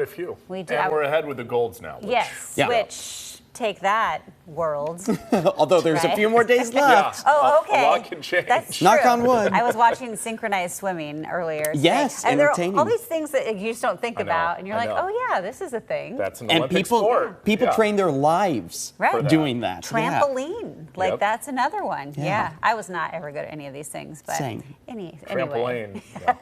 A few. We do. And we're ahead with the golds now. Yes, Yeah. which take that, world. Although there's a few more days left. Oh, okay. A lot can change. That's Knock true. on wood. I was watching synchronized swimming earlier today. Yes, and there entertaining. are all these things that you just don't think I know, about, and you're I like, know. oh yeah, this is a thing. That's an And Olympic people sport. Yeah. train their lives Right. doing that. Yeah. Trampoline, like Yep. that's another one. Yeah. Yeah, I was not ever good at any of these things, but Same. anyway. Trampoline. Yeah.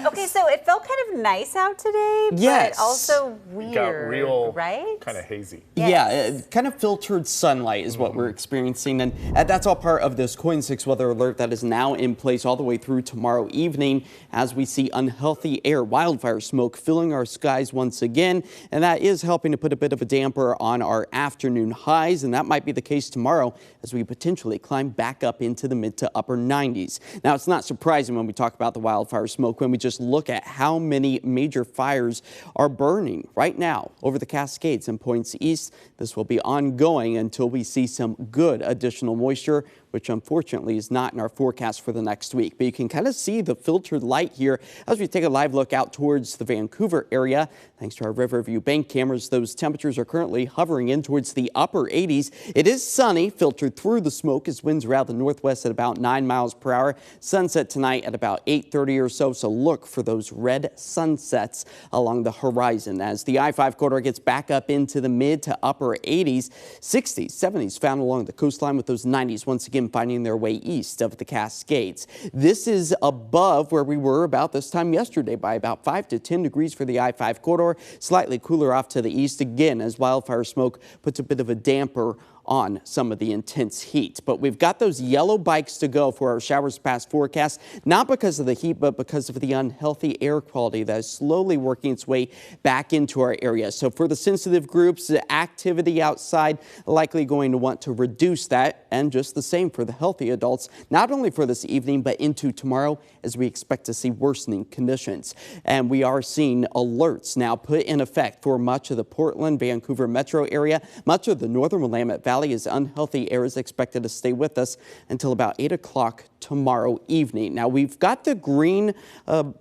Okay, so it felt kind of nice out today, Yes. but also weird, It got real right? kind of hazy. Yes. Yeah, kind of filtered sunlight is what we're experiencing, and that's all part of this KOIN 6 weather alert that is now in place all the way through tomorrow evening as we see unhealthy air, wildfire smoke filling our skies once again, and that is helping to put a bit of a damper on our afternoon highs, and that might be the case tomorrow as we potentially climb back up into the mid to upper 90s. Now, it's not surprising when we talk about the wildfire smoke when we just look at how many major fires are burning right now over the Cascades and points east. This will be ongoing until we see some good additional moisture, which unfortunately is not in our forecast for the next week. But you can kind of see the filtered light here as we take a live look out towards the Vancouver area. Thanks to our Riverview bank cameras, those temperatures are currently hovering in towards the upper 80s. It is sunny, filtered through the smoke as winds are out the northwest at about 9 miles per hour. Sunset tonight at about 8:30 or so, so look for those red sunsets along the horizon as the I-5 corridor gets back up into the mid to upper 80s, 60s, 70s found along the coastline with those 90s once again finding their way east of the Cascades. This is above where we were about this time yesterday by about 5 to 10 degrees for the I-5 corridor, slightly cooler off to the east again as wildfire smoke puts a bit of a damper on some of the intense heat. But we've got those yellow bikes to go for our showers past forecast, not because of the heat, but because of the unhealthy air quality that is slowly working its way back into our area. So for the sensitive groups, the activity outside likely going to want to reduce that, and just the same for the healthy adults, not only for this evening, but into tomorrow as we expect to see worsening conditions. And we are seeing alerts now put in effect for much of the Portland, Vancouver metro area, much of the northern Willamette Valley, as unhealthy air is expected to stay with us until about 8 o'clock tomorrow evening. Now, we've got the green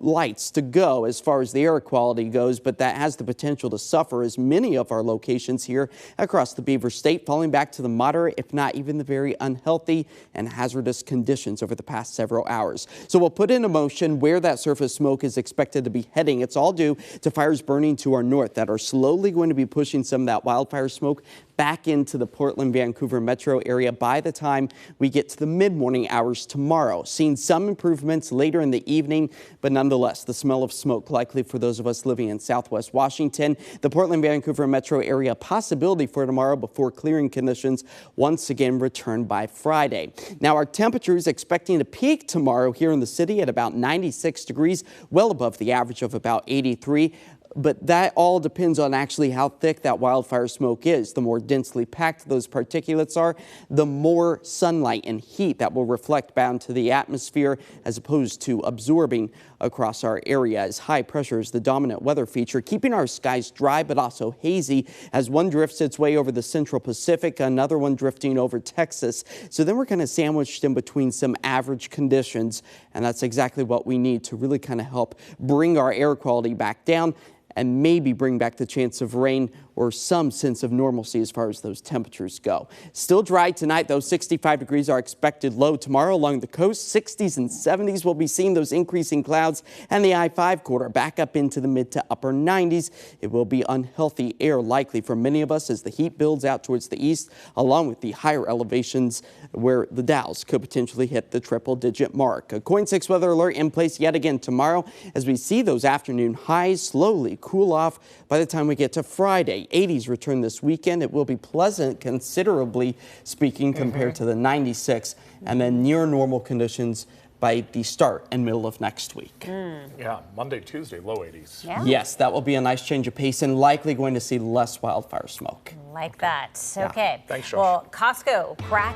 lights to go as far as the air quality goes, but that has the potential to suffer as many of our locations here across the Beaver State falling back to the moderate, if not even the very unhealthy and hazardous conditions over the past several hours. So we'll put into motion where that surface smoke is expected to be heading. It's all due to fires burning to our north that are slowly going to be pushing some of that wildfire smoke back into the Portland, Vancouver metro area by the time we get to the mid-morning hours tomorrow. Seeing some improvements later in the evening, but nonetheless, the smell of smoke likely for those of us living in Southwest Washington. The Portland, Vancouver metro area possibility for tomorrow before clearing conditions once again return by Friday. Now, our temperatures expecting to peak tomorrow here in the city at about 96 degrees, well above the average of about 83. But that all depends on actually how thick that wildfire smoke is. The more densely packed those particulates are, the more sunlight and heat that will reflect back into the atmosphere as opposed to absorbing across our area. As high pressure is the dominant weather feature, keeping our skies dry but also hazy as one drifts its way over the central Pacific, another one drifting over Texas. So then we're kind of sandwiched in between some average conditions, and that's exactly what we need to really kind of help bring our air quality back down and maybe bring back the chance of rain or some sense of normalcy as far as those temperatures go. Still dry tonight, though. 65 degrees are expected low tomorrow along the coast. 60s and 70s will be seeing those increasing clouds, and the I-5 corridor back up into the mid to upper 90s. It will be unhealthy air likely for many of us as the heat builds out towards the east, along with the higher elevations where the Dows could potentially hit the triple-digit mark. A KOIN 6 weather alert in place yet again tomorrow as we see those afternoon highs slowly cool off by the time we get to Friday. 80s return this weekend. It will be pleasant, considerably speaking, compared to the 96, and then near normal conditions by the start and middle of next week. Yeah, Monday, Tuesday, low 80s. Yeah. Yes, that will be a nice change of pace and likely going to see less wildfire smoke. Like that. Okay. Thanks, Josh. Well, Costco cracked